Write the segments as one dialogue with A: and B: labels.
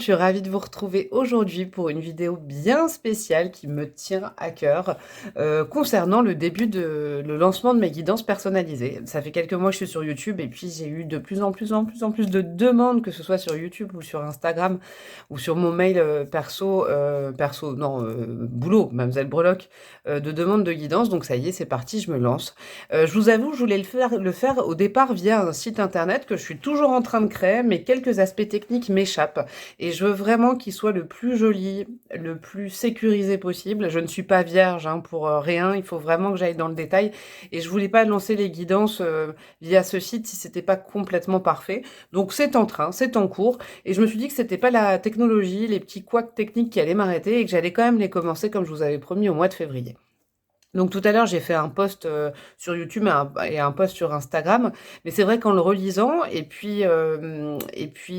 A: suis ravie de vous retrouver aujourd'hui pour une vidéo bien spéciale qui me tient à cœur concernant le lancement de mes guidances personnalisées. Ça fait quelques mois que je suis sur YouTube et puis j'ai eu de plus en plus de demandes, que ce soit sur YouTube ou sur Instagram ou sur mon mail boulot, Mademoiselle Breloque, de demandes de guidance. Donc ça y est, c'est parti, je me lance. Je vous avoue, je voulais le faire au départ via un site internet que je suis toujours en train de créer, mais quelques aspects techniques m'échappent. Et je veux vraiment qu'il soit le plus joli, le plus sécurisé possible. Je ne suis pas vierge pour rien, il faut vraiment que j'aille dans le détail. Et je voulais pas lancer les guidances via ce site si c'était pas complètement parfait. Donc c'est en train, c'est en cours. Et je me suis dit que c'était pas la technologie, les petits couacs techniques qui allaient m'arrêter et que j'allais quand même les commencer comme je vous avais promis au mois de février. Donc tout à l'heure, j'ai fait un post sur YouTube et un post sur Instagram, mais c'est vrai qu'en le relisant et puis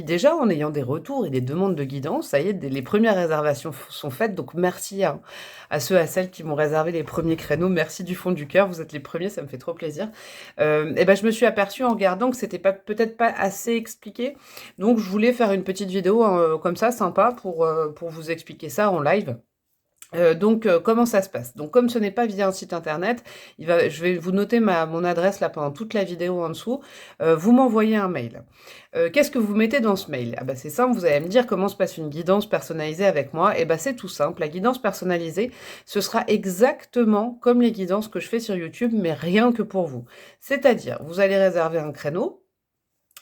A: déjà en ayant des retours et des demandes de guidance, ça y est, les premières réservations sont faites. Donc merci à ceux à celles qui m'ont réservé les premiers créneaux. Merci du fond du cœur, vous êtes les premiers, ça me fait trop plaisir. Et ben je me suis aperçue en regardant que c'était peut-être pas assez expliqué, donc je voulais faire une petite vidéo comme ça, sympa, pour vous expliquer ça en live. Comment ça se passe? Donc, comme ce n'est pas via un site internet, je vais vous noter mon adresse là pendant toute la vidéo en dessous. Vous m'envoyez un mail. Qu'est-ce que vous mettez dans ce mail? Ah bah, c'est simple, vous allez me dire comment se passe une guidance personnalisée avec moi. Et bah, c'est tout simple. La guidance personnalisée, ce sera exactement comme les guidances que je fais sur YouTube, mais rien que pour vous. C'est-à-dire, vous allez réserver un créneau.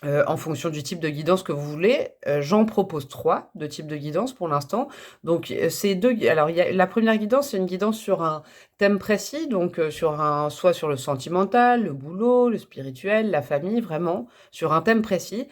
A: En fonction du type de guidance que vous voulez. J'en propose 3 de types de guidance pour l'instant. Donc, c'est deux. Alors, la première guidance, c'est une guidance sur un thème précis, donc soit sur le sentimental, le boulot, le spirituel, la famille, vraiment, sur un thème précis.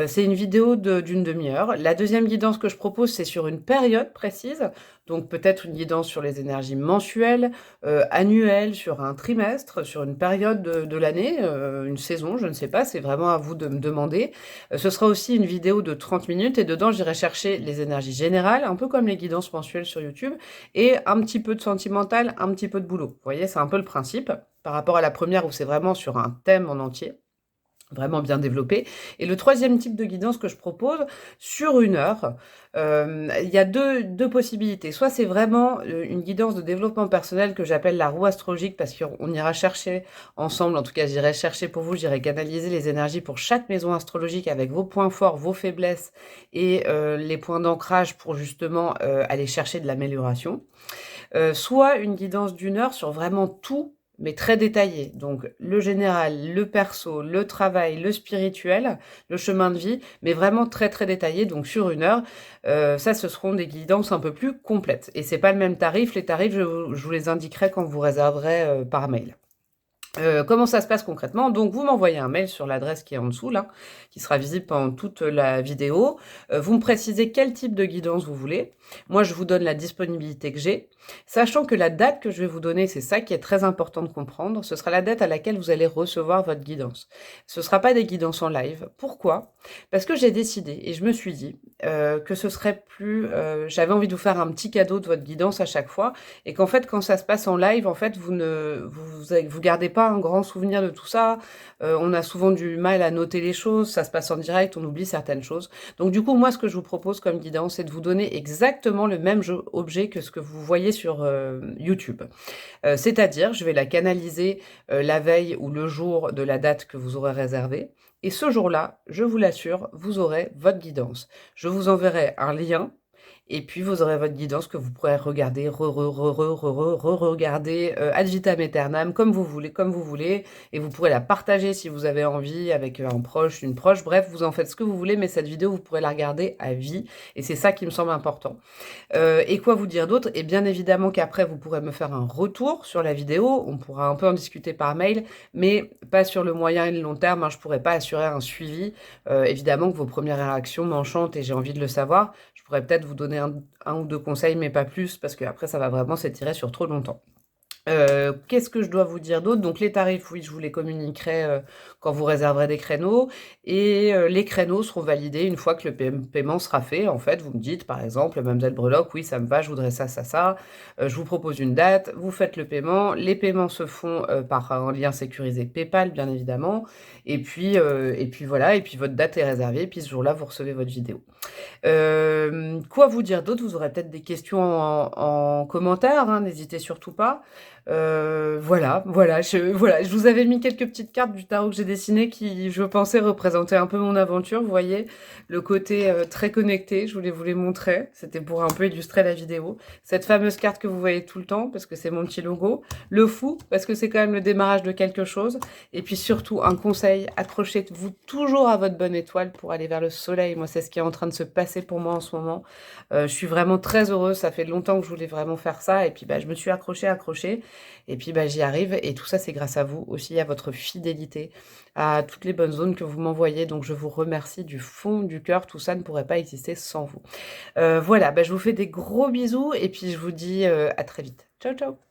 A: C'est une vidéo d'une demi-heure. La deuxième guidance que je propose, c'est sur une période précise, donc peut-être une guidance sur les énergies mensuelles, annuelles, sur un trimestre, sur une période de l'année, une saison, je ne sais pas, c'est vraiment à vous de me demander. Ce sera aussi une vidéo de 30 minutes et dedans, j'irai chercher les énergies générales, un peu comme les guidances mensuelles sur YouTube, et un petit peu de sentimental, un petit peu de boulot. Vous voyez, c'est un peu le principe par rapport à la première où c'est vraiment sur un thème en entier, vraiment bien développé. Et le troisième type de guidance que je propose, sur une heure, il y a deux possibilités. Soit c'est vraiment une guidance de développement personnel que j'appelle la roue astrologique, parce qu'on ira chercher ensemble, en tout cas j'irai chercher pour vous, j'irai canaliser les énergies pour chaque maison astrologique avec vos points forts, vos faiblesses et les points d'ancrage pour justement aller chercher de l'amélioration. Soit une guidance d'une heure sur vraiment tout, mais très détaillé. Donc le général, le perso, le travail, le spirituel, le chemin de vie, mais vraiment très très détaillé, donc sur une heure. Ça, ce seront des guidances un peu plus complètes. Et c'est pas le même tarif. Les tarifs, je vous les indiquerai quand vous réserverez par mail. Comment ça se passe concrètement? Donc, vous m'envoyez un mail sur l'adresse qui est en dessous, là, qui sera visible pendant toute la vidéo. Vous me précisez quel type de guidance vous voulez. Moi, je vous donne la disponibilité que j'ai, sachant que la date que je vais vous donner, c'est ça qui est très important de comprendre, ce sera la date à laquelle vous allez recevoir votre guidance. Ce ne sera pas des guidances en live. Pourquoi? Parce que j'ai décidé, et je me suis dit, que ce serait plus... j'avais envie de vous faire un petit cadeau de votre guidance à chaque fois, et qu'en fait, quand ça se passe en live, en fait, vous gardez pas un grand souvenir de tout ça. On a souvent du mal à noter les choses, ça se passe en direct, on oublie certaines choses. Donc du coup, moi, ce que je vous propose comme guidance, c'est de vous donner exactement le même objet que ce que vous voyez sur YouTube. C'est-à-dire, je vais la canaliser la veille ou le jour de la date que vous aurez réservée. Et ce jour-là, je vous l'assure, vous aurez votre guidance. Je vous enverrai un lien. Et puis, vous aurez votre guidance que vous pourrez regarder, re-regarder ad vitam aeternam, comme vous voulez. Et vous pourrez la partager si vous avez envie avec un proche, une proche. Bref, vous en faites ce que vous voulez, mais cette vidéo, vous pourrez la regarder à vie. Et c'est ça qui me semble important. Et quoi vous dire d'autre? Et bien évidemment qu'après, vous pourrez me faire un retour sur la vidéo. On pourra un peu en discuter par mail, mais pas sur le moyen et le long terme. Je ne pourrais pas assurer un suivi. Évidemment que vos premières réactions m'enchantent et j'ai envie de le savoir. Je pourrais peut-être vous donner un ou deux conseils, mais pas plus, parce qu'après, ça va vraiment s'étirer sur trop longtemps. Qu'est-ce que je dois vous dire d'autre? Donc les tarifs, oui, je vous les communiquerai, quand vous réserverez des créneaux et les créneaux seront validés une fois que le paiement sera fait. En fait, vous me dites, par exemple: «Mademoiselle Breloque, oui, ça me va, je voudrais ça, ça, ça». Je vous propose une date, vous faites le paiement. Les paiements se font, par un lien sécurisé PayPal, bien évidemment et puis voilà et puis votre date est réservée et puis ce jour-là, vous recevez votre vidéo. Quoi vous dire d'autre? Vous aurez peut-être des questions en commentaire, hein, n'hésitez surtout pas. Voilà, je vous avais mis quelques petites cartes du tarot que j'ai dessinées qui, je pensais, représentaient un peu mon aventure. Vous voyez? Le côté, très connecté, je voulais vous les montrer. C'était pour un peu illustrer la vidéo. Cette fameuse carte que vous voyez tout le temps, parce que c'est mon petit logo. Le fou, parce que c'est quand même le démarrage de quelque chose. Et puis surtout, un conseil, accrochez-vous toujours à votre bonne étoile pour aller vers le soleil. Moi, c'est ce qui est en train de se passer pour moi en ce moment. Je suis vraiment très heureuse. Ça fait longtemps que je voulais vraiment faire ça. Et puis, bah, je me suis accrochée. Et puis, bah, j'y arrive. Et tout ça, c'est grâce à vous aussi, à votre fidélité, à toutes les bonnes zones que vous m'envoyez. Donc, je vous remercie du fond du cœur. Tout ça ne pourrait pas exister sans vous. Voilà, bah, je vous fais des gros bisous. Et puis, je vous dis à très vite. Ciao, ciao.